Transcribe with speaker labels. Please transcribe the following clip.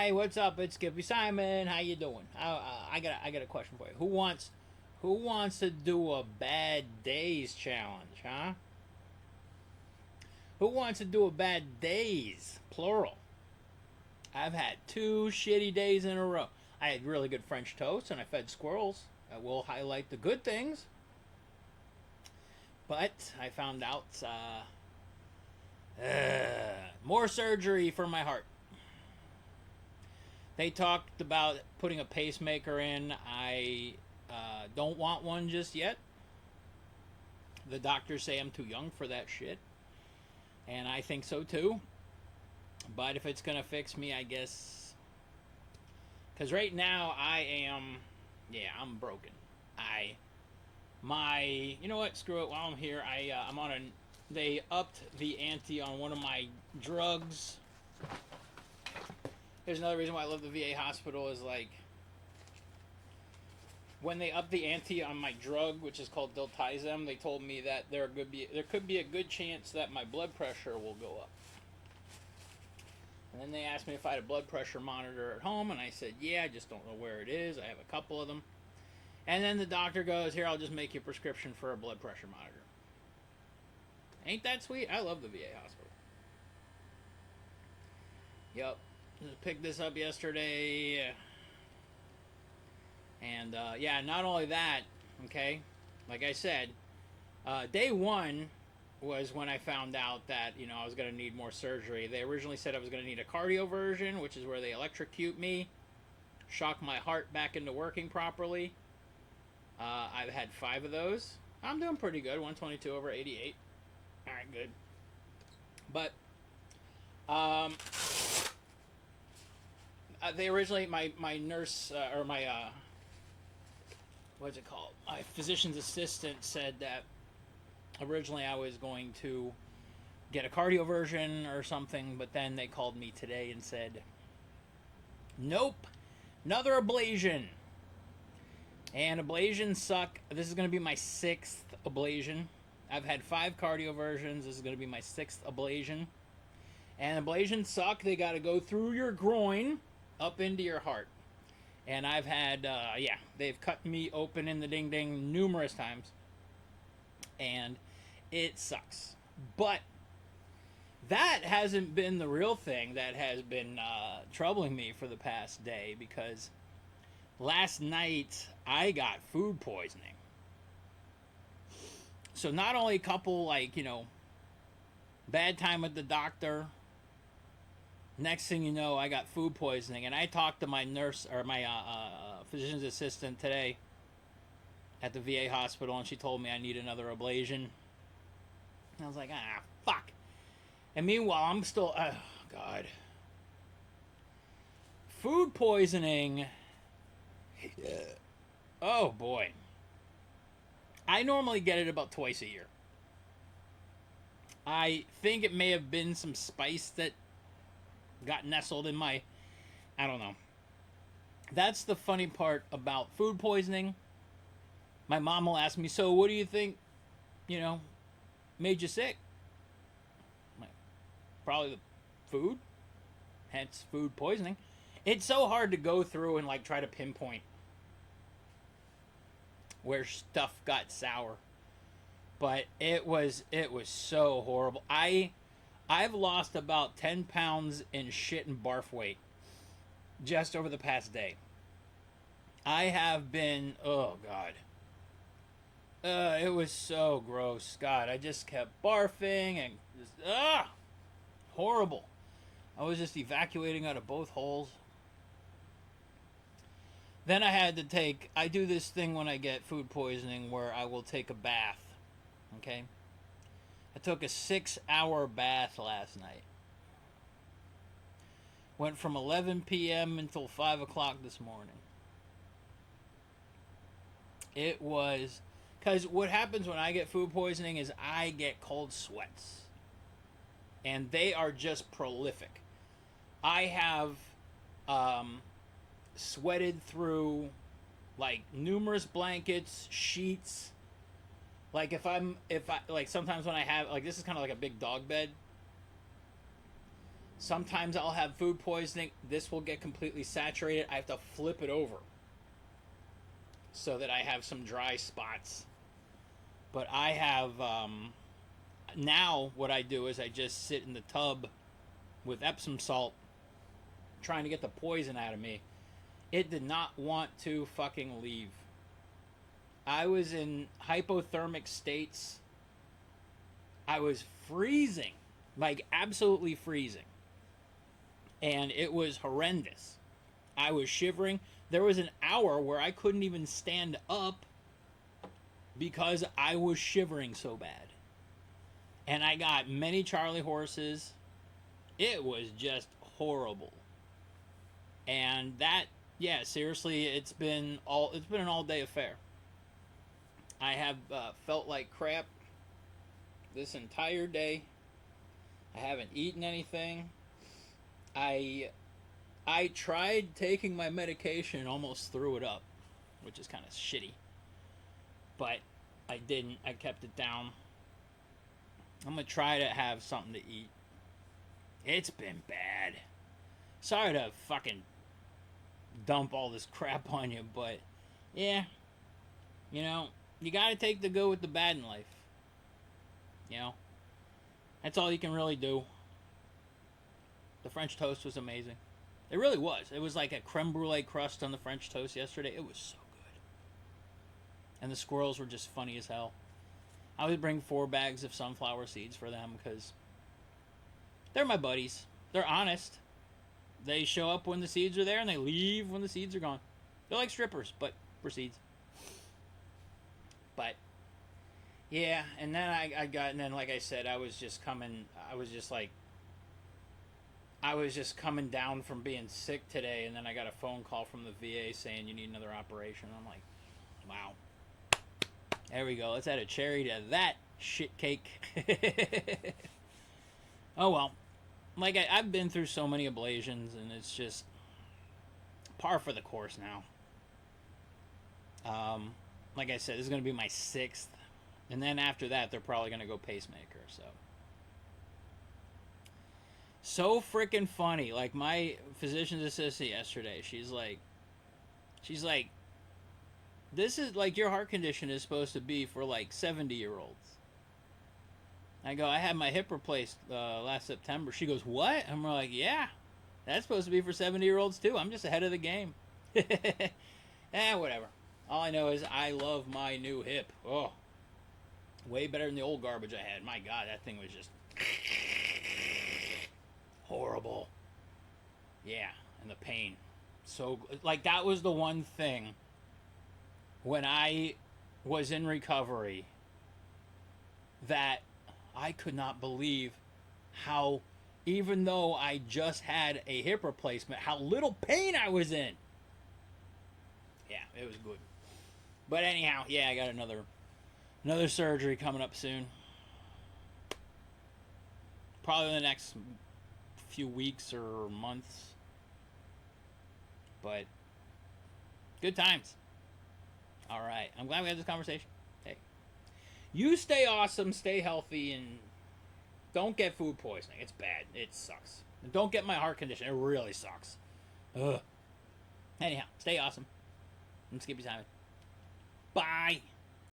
Speaker 1: Hi, what's up? It's Skippy Simon. How you doing? I got a question for you. Who wants to do a bad days challenge, huh? Who wants to do a bad days, plural? I've had two shitty days in a row. I had really good French toast and I fed squirrels. I will highlight the good things, but I found out more surgery for my heart. They talked about putting a pacemaker in. I don't want one just yet. The doctors say I'm too young for that shit. And I think so too. But if it's going to fix me, I guess. Because right now I am. Yeah, I'm broken. You know what? Screw it. While I'm here, I'm on a. They upped the ante on one of my drugs. Here's another reason why I love the VA hospital is like when they upped the ante on my drug, which is called diltiazem, they told me that there could be a good chance that my blood pressure will go up. And then they asked me if I had a blood pressure monitor at home, and I said, yeah, I just don't know where it is. I have a couple of them. And then the doctor goes, here, I'll just make you a prescription for a blood pressure monitor. Ain't that sweet? I love the VA hospital. Yep. Just picked this up yesterday. And, yeah, not only that, okay, like I said, day one was when I found out that, I was going to need more surgery. They originally said I was going to need a cardioversion, which is where they electrocute me, shock my heart back into working properly. I've had 5 of those. I'm doing pretty good, 122 over 88. All right, good. But, they originally, my nurse, or my, what's it called? My physician's assistant said that originally I was going to get a cardioversion or something, but then they called me today and said, nope, another ablation. And ablations suck. This is going to be my 6th ablation. I've had 5 cardioversions. This is going to be my 6th ablation. And ablations suck. They got to go through your groin up into your heart. And I've had, they've cut me open in the ding-ding numerous times. And it sucks. But that hasn't been the real thing that has been troubling me for the past day, because last night I got food poisoning. So not only a couple, bad time at the doctor. Next thing you know, I got food poisoning. And I talked to my nurse, or my physician's assistant today at the VA hospital, and she told me I need another ablation. And I was like, fuck. And meanwhile, I'm still, oh, God. Food poisoning. Oh, boy. I normally get it about twice a year. I think it may have been some spice that got nestled in my, I don't know. That's the funny part about food poisoning. My mom will ask me, so what do you think, made you sick? Like, probably the food, hence food poisoning. It's so hard to go through and try to pinpoint where stuff got sour. But it was so horrible. I've lost about 10 pounds in shit and barf weight just over the past day. I have been, oh God. It was so gross. God, I just kept barfing and just, horrible. I was just evacuating out of both holes. Then I do this thing when I get food poisoning where I will take a bath. Okay? I took a 6-hour bath last night. Went from 11 p.m. until 5 o'clock this morning. It was, because what happens when I get food poisoning is I get cold sweats. And they are just prolific. I have sweated through numerous blankets, sheets. Sometimes when I have, this is kind of like a big dog bed. Sometimes I'll have food poisoning. This will get completely saturated. I have to flip it over so that I have some dry spots. But I have now what I do is I just sit in the tub with Epsom salt trying to get the poison out of me. It did not want to fucking leave. I was in hypothermic states. I was freezing, like absolutely freezing. And it was horrendous. I was shivering. There was an hour where I couldn't even stand up because I was shivering so bad. And I got many Charlie horses. It was just horrible. And that, yeah, seriously, it's been an all-day affair. I have felt like crap this entire day. I haven't eaten anything. I tried taking my medication and almost threw it up, which is kind of shitty. But I didn't. I kept it down. I'm going to try to have something to eat. It's been bad. Sorry to fucking dump all this crap on you, but yeah, you know, you got to take the good with the bad in life. You know, that's all you can really do. The French toast was amazing. It really was. It was like a creme brulee crust on the French toast yesterday. It was so good. And the squirrels were just funny as hell. I would bring 4 bags of sunflower seeds for them because they're my buddies. They're honest. They show up when the seeds are there and they leave when the seeds are gone. They're like strippers, but for seeds. But yeah, and then and then like I said, I was just coming down from being sick today, and then I got a phone call from the VA saying you need another operation. I'm like, wow. There we go. Let's add a cherry to that shit cake. Oh well. Like I've been through so many ablations, and it's just par for the course now. Like I said, this is going to be my 6th. And then after that, they're probably going to go pacemaker. So freaking funny. Like my physician's assistant yesterday, she's like, this is like your heart condition is supposed to be for like 70-year-olds. I go, I had my hip replaced last September. She goes, what? I'm like, yeah, that's supposed to be for 70-year-olds too. I'm just ahead of the game. Whatever. All I know is I love my new hip. Oh, way better than the old garbage I had. My God, that thing was just horrible. Yeah, and the pain. So, like, that was the one thing when I was in recovery that I could not believe how, even though I just had a hip replacement, how little pain I was in. Yeah, it was good. But anyhow, yeah, I got another surgery coming up soon. Probably in the next few weeks or months. But good times. All right. I'm glad we had this conversation. Hey. You stay awesome, stay healthy, and don't get food poisoning. It's bad. It sucks. And don't get my heart condition. It really sucks. Ugh. Anyhow, stay awesome. I'm Skippy Simon. Bye.